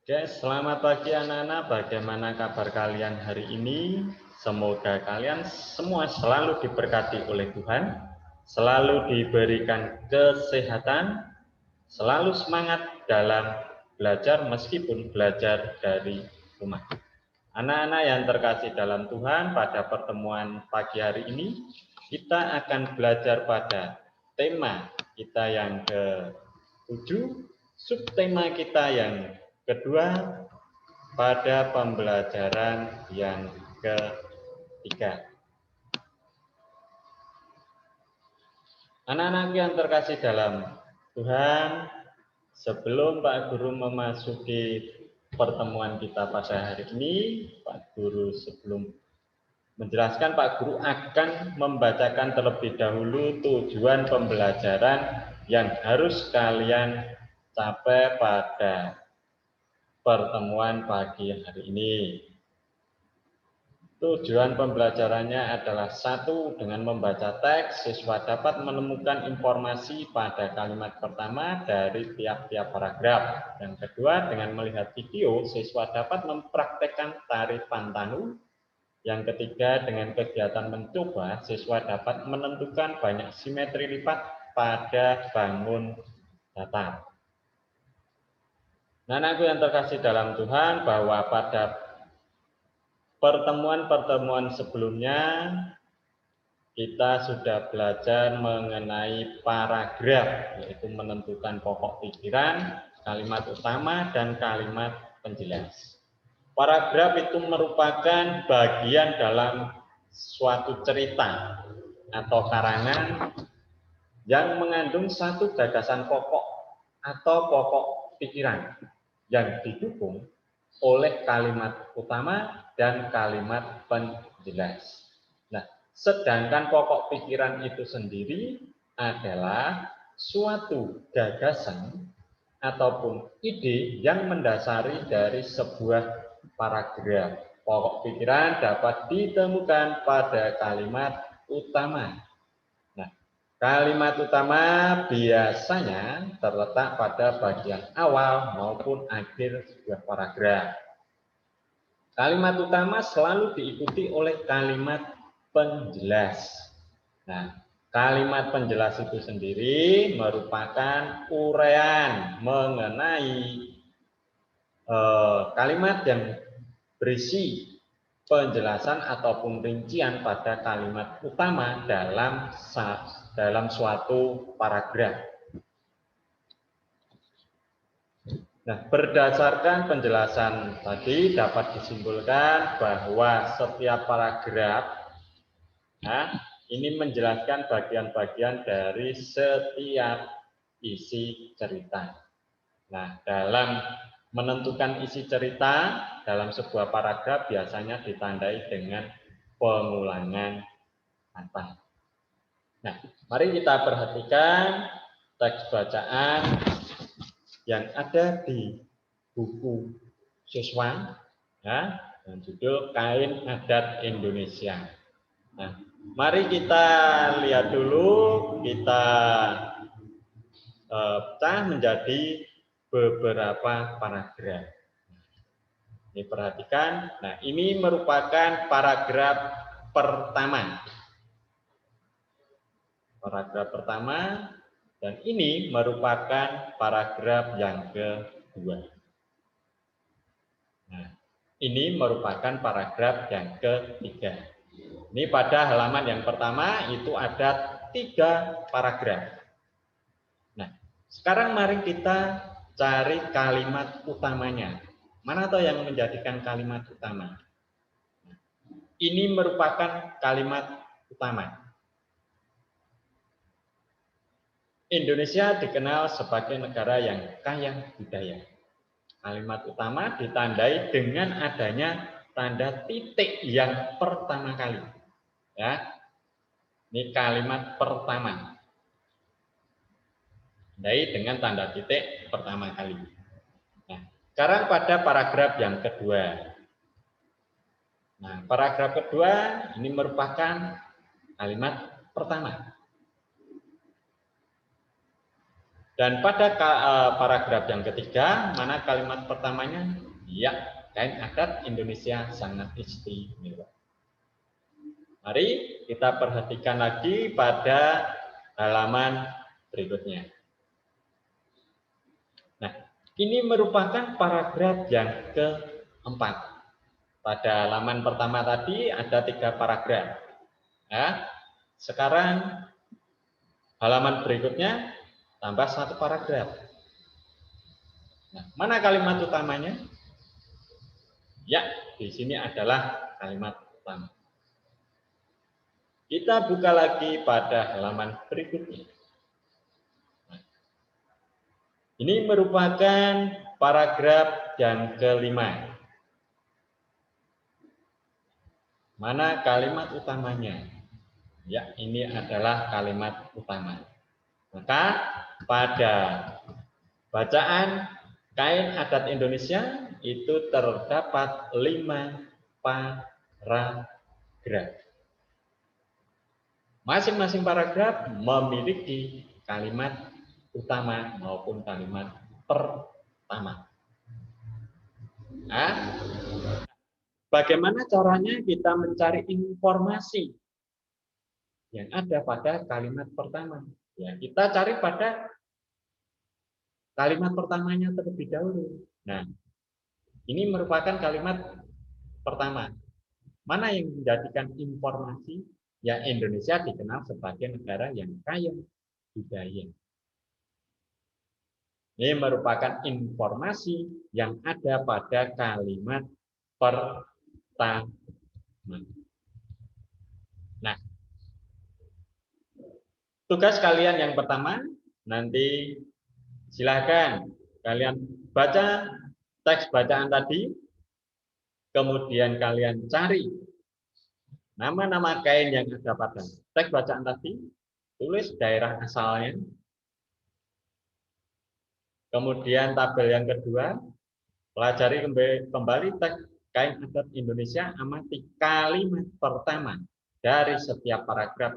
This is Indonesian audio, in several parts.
Oke, selamat pagi anak-anak. Bagaimana kabar kalian hari ini? Semoga kalian semua selalu diberkati oleh Tuhan, selalu diberikan kesehatan, selalu semangat dalam belajar meskipun belajar dari rumah. Anak-anak yang terkasih dalam Tuhan, pada pertemuan pagi hari ini kita akan belajar pada tema kita yang ke-7, subtema kita yang kedua pada pembelajaran yang ketiga. Anak-anak yang terkasih dalam Tuhan, sebelum Pak Guru memasuki pertemuan kita pada hari ini, Pak Guru sebelum menjelaskan, Pak Guru akan membacakan terlebih dahulu tujuan pembelajaran yang harus kalian capai pada pertemuan pagi hari ini. Tujuan pembelajarannya adalah: 1. Dengan membaca teks, siswa dapat menemukan informasi pada kalimat pertama dari tiap-tiap paragraf. Yang kedua, dengan melihat video, siswa dapat mempraktekkan tari pantanu. Yang ketiga, dengan kegiatan mencoba, siswa dapat menentukan banyak simetri lipat pada bangun datar. Nah, anakku yang terkasih dalam Tuhan, bahwa pada pertemuan-pertemuan sebelumnya kita sudah belajar mengenai paragraf, yaitu menentukan pokok pikiran, kalimat utama, dan kalimat penjelas. Paragraf itu merupakan bagian dalam suatu cerita atau karangan yang mengandung satu gagasan pokok atau pokok pikiran yang didukung oleh kalimat utama dan kalimat penjelas. Nah, sedangkan pokok pikiran itu sendiri adalah suatu gagasan ataupun ide yang mendasari dari sebuah paragraf. Pokok pikiran dapat ditemukan pada kalimat utama. Nah, kalimat utama biasanya terletak pada bagian awal maupun akhir sebuah paragraf. Kalimat utama selalu diikuti oleh kalimat penjelas. Nah, kalimat penjelas itu sendiri merupakan uraian mengenai kalimat yang berisi penjelasan ataupun rincian pada kalimat utama dalam suatu paragraf. Nah, berdasarkan penjelasan tadi dapat disimpulkan bahwa setiap paragraf ini menjelaskan bagian-bagian dari setiap isi cerita. Nah, dalam menentukan isi cerita dalam sebuah paragraf biasanya ditandai dengan pengulangan kata. Nah, mari kita perhatikan teks bacaan yang ada di buku siswa dengan judul Kain Adat Indonesia. Nah, mari kita lihat dulu, kita pecah menjadi beberapa paragraf. Ini perhatikan. Nah, ini merupakan paragraf pertama. Paragraf pertama, dan ini merupakan paragraf yang kedua. Nah, ini merupakan paragraf yang ketiga. Ini pada halaman yang pertama itu ada 3 paragraf. Nah, sekarang mari kita cari kalimat utamanya. Mana tahu yang menjadikan kalimat utama? Ini merupakan kalimat utama. Indonesia dikenal sebagai negara yang kaya budaya. Kalimat utama ditandai dengan adanya tanda titik yang pertama kali. Ya, ini kalimat pertama. Tandai dengan tanda titik pertama kali. Nah, sekarang pada paragraf yang kedua. Nah, paragraf kedua ini merupakan kalimat pertama. Dan pada paragraf yang ketiga, mana kalimat pertamanya? Ya, kain adat Indonesia sangat istimewa. Mari kita perhatikan lagi pada halaman berikutnya. Nah, ini merupakan paragraf yang keempat. Pada halaman pertama tadi ada 3 paragraf. Ya, sekarang halaman berikutnya tambah 1 paragraf. Nah, mana kalimat utamanya? Ya, di sini adalah kalimat utama. Kita buka lagi pada halaman berikutnya. Nah, ini merupakan paragraf yang kelima. Mana kalimat utamanya? Ya, ini adalah kalimat utama. Maka pada bacaan kain adat Indonesia itu terdapat 5 paragraf. Masing-masing paragraf memiliki kalimat utama maupun kalimat pertama. Nah, bagaimana caranya kita mencari informasi yang ada pada kalimat pertama? Ya, kita cari pada kalimat pertamanya terlebih dahulu. Nah, ini merupakan kalimat pertama. Mana yang menjadikan informasi? Ya, Indonesia dikenal sebagai negara yang kaya budaya. Ini merupakan informasi yang ada pada kalimat pertama. Nah, tugas kalian yang pertama, nanti silakan kalian baca teks bacaan tadi, kemudian kalian cari nama-nama kain yang ada pada teks bacaan tadi, tulis daerah asalnya. Kemudian tabel yang kedua, pelajari kembali teks kain adat Indonesia, amati kalimat pertama dari setiap paragraf.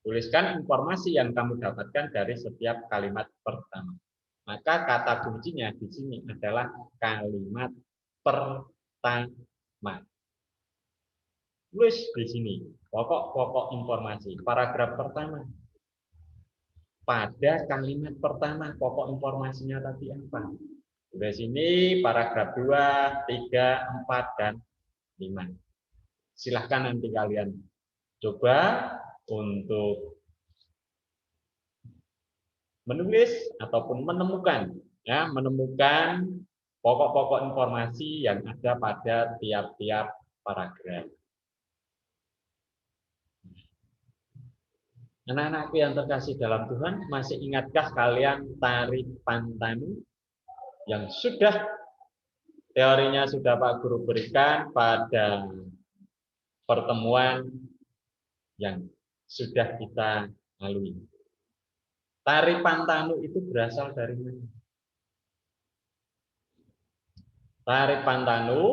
Tuliskan informasi yang kamu dapatkan dari setiap kalimat pertama. Maka kata kuncinya di sini adalah kalimat pertama. Tulis di sini pokok-pokok informasi paragraf pertama. Pada kalimat pertama pokok informasinya tadi apa? Di sini paragraf 2, 3, 4 dan 5. Silahkan nanti kalian coba untuk menulis ataupun menemukan pokok-pokok informasi yang ada pada tiap-tiap paragraf. Anak-anakku yang terkasih dalam Tuhan, masih ingatkah kalian tari Pantanu yang sudah teorinya sudah Pak Guru berikan pada pertemuan yang sudah kita lalui? Tari Pantanu itu berasal dari mana? Tari Pantanu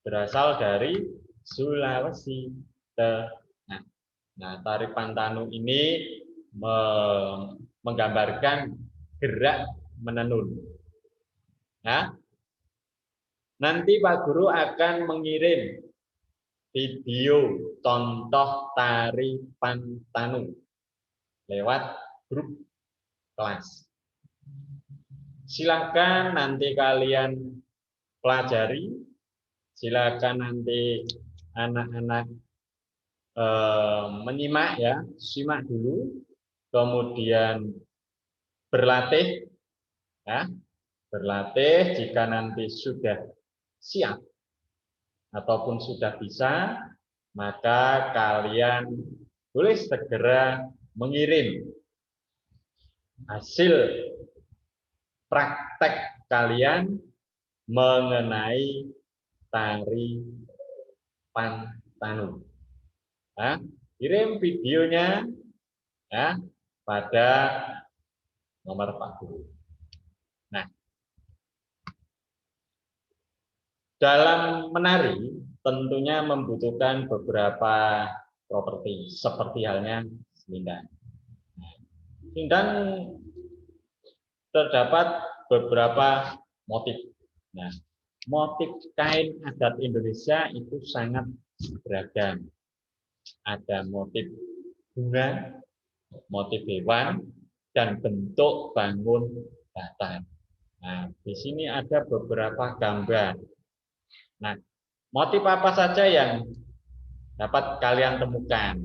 berasal dari Sulawesi Tengah. Nah, tari Pantanu ini menggambarkan gerak menenun. Nah, nanti Pak Guru akan mengirim video contoh tari Pantanu lewat grup kelas. Silakan nanti kalian pelajari, silakan nanti anak-anak menyimak ya, simak dulu, kemudian berlatih, ya, berlatih. Jika nanti sudah siap ataupun sudah bisa, maka kalian boleh segera mengirim hasil praktek kalian mengenai tari Pantanu. Nah, kirim videonya ya pada nomor Pak Guru. Nah, dalam menari tentunya membutuhkan beberapa properti seperti halnya selindang. Selindang terdapat beberapa motif. Nah, motif kain adat Indonesia itu sangat beragam. Ada motif bunga, motif hewan, dan bentuk bangun datar. Nah, di sini ada beberapa gambar. Nah, motif apa saja yang dapat kalian temukan?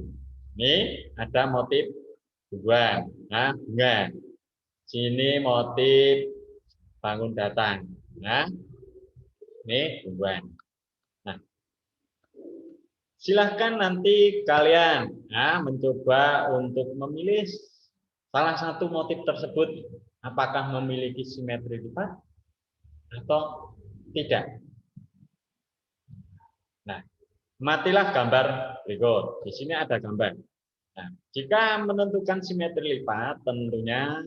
Ini ada motif bunga. Nah, bunga. Sini motif bangun datar. Nah, ini bunga. Nah, silahkan nanti kalian mencoba untuk memilih salah satu motif tersebut, apakah memiliki simetri lipat atau tidak. Nah, matilah gambar berikut. Di sini ada gambar. Nah, jika menentukan simetri lipat, tentunya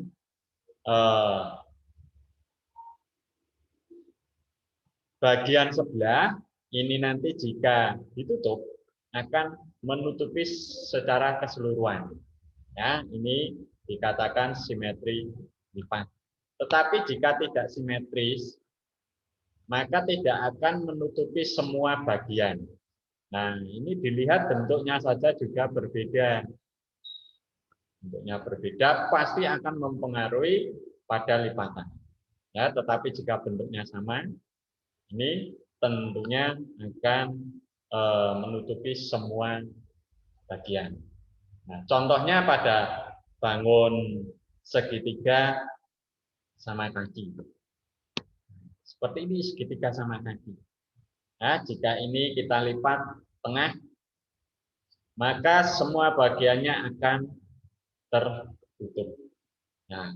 bagian sebelah ini nanti jika ditutup akan menutupi secara keseluruhan. Ya, ini dikatakan simetri lipat. Tetapi jika tidak simetris, maka tidak akan menutupi semua bagian. Nah, ini dilihat bentuknya saja juga berbeda. Bentuknya berbeda pasti akan mempengaruhi pada lipatan. Ya, tetapi jika bentuknya sama, ini tentunya akan menutupi semua bagian. Nah, contohnya pada bangun segitiga sama kaki. Seperti ini segitiga sama kaki. Nah, jika ini kita lipat tengah, maka semua bagiannya akan tertutup. Nah,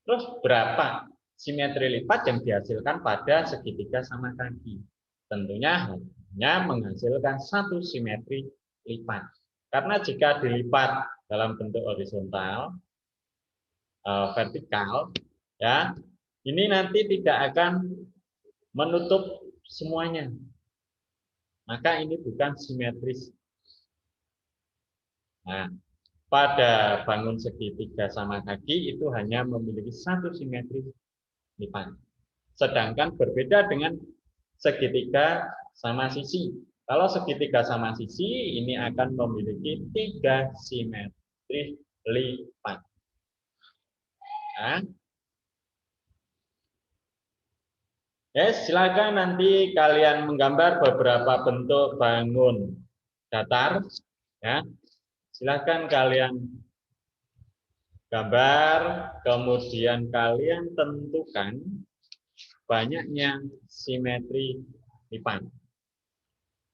terus berapa simetri lipat yang dihasilkan pada segitiga sama kaki? Tentunya hanya menghasilkan satu simetri lipat. Karena jika dilipat dalam bentuk horizontal, vertikal, ya, ini nanti tidak akan menutup semuanya. Maka ini bukan simetris. Nah, pada bangun segitiga sama kaki itu hanya memiliki satu simetri lipat. Sedangkan berbeda dengan segitiga sama sisi. Kalau segitiga sama sisi ini akan memiliki 3 simetri lipat. Nah, silakan nanti kalian menggambar beberapa bentuk bangun datar. Ya, silakan kalian gambar, kemudian kalian tentukan banyaknya simetri lipat.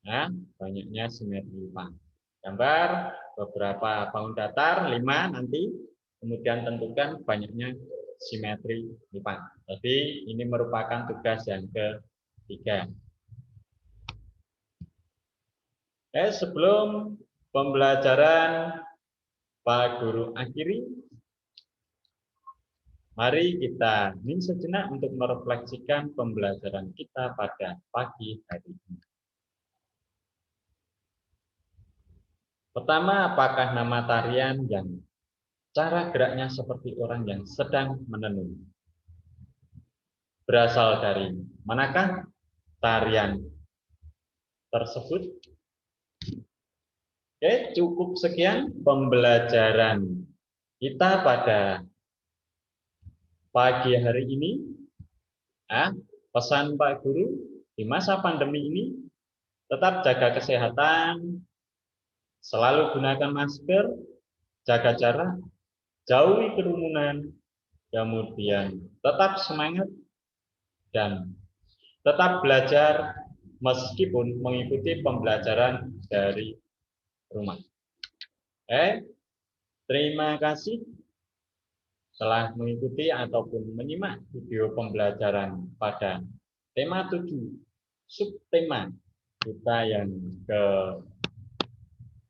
Ya, banyaknya simetri lipat. Gambar beberapa bangun datar, 5 nanti, kemudian tentukan banyaknya simetri lipat. Jadi ini merupakan tugas yang ketiga. Sebelum pembelajaran Pak Guru akhiri, mari kita hening sejenak untuk merefleksikan pembelajaran kita pada pagi hari ini. Pertama, apakah nama tarian yang cara geraknya seperti orang yang sedang menenun? Berasal dari manakah tarian tersebut? Oke, cukup sekian pembelajaran kita pada pagi hari ini. Pesan Pak Guru di masa pandemi ini, tetap jaga kesehatan, selalu gunakan masker, jaga jarak, jauhi kerumunan, kemudian tetap semangat, dan tetap belajar meskipun mengikuti pembelajaran dari rumah. Terima kasih telah mengikuti ataupun menyimak video pembelajaran pada tema 7, subtema kita yang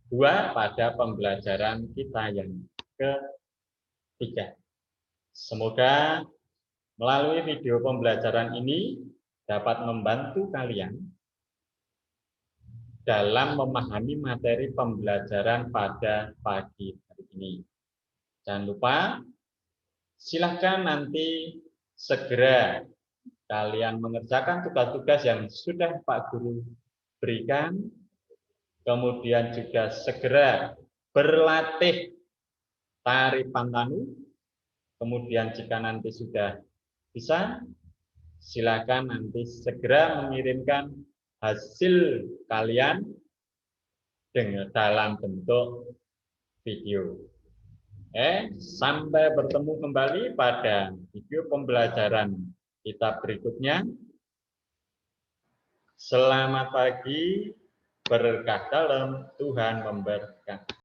kedua pada pembelajaran kita yang ketiga. Semoga melalui video pembelajaran ini dapat membantu kalian dalam memahami materi pembelajaran pada pagi hari ini. Jangan lupa, silahkan nanti segera kalian mengerjakan tugas-tugas yang sudah Pak Guru berikan, kemudian juga segera berlatih tari pantanu, kemudian jika nanti sudah bisa, silakan nanti segera mengirimkan hasil kalian dalam bentuk video. Sampai bertemu kembali pada video pembelajaran kita berikutnya. Selamat pagi, berkah dalam, Tuhan memberkati.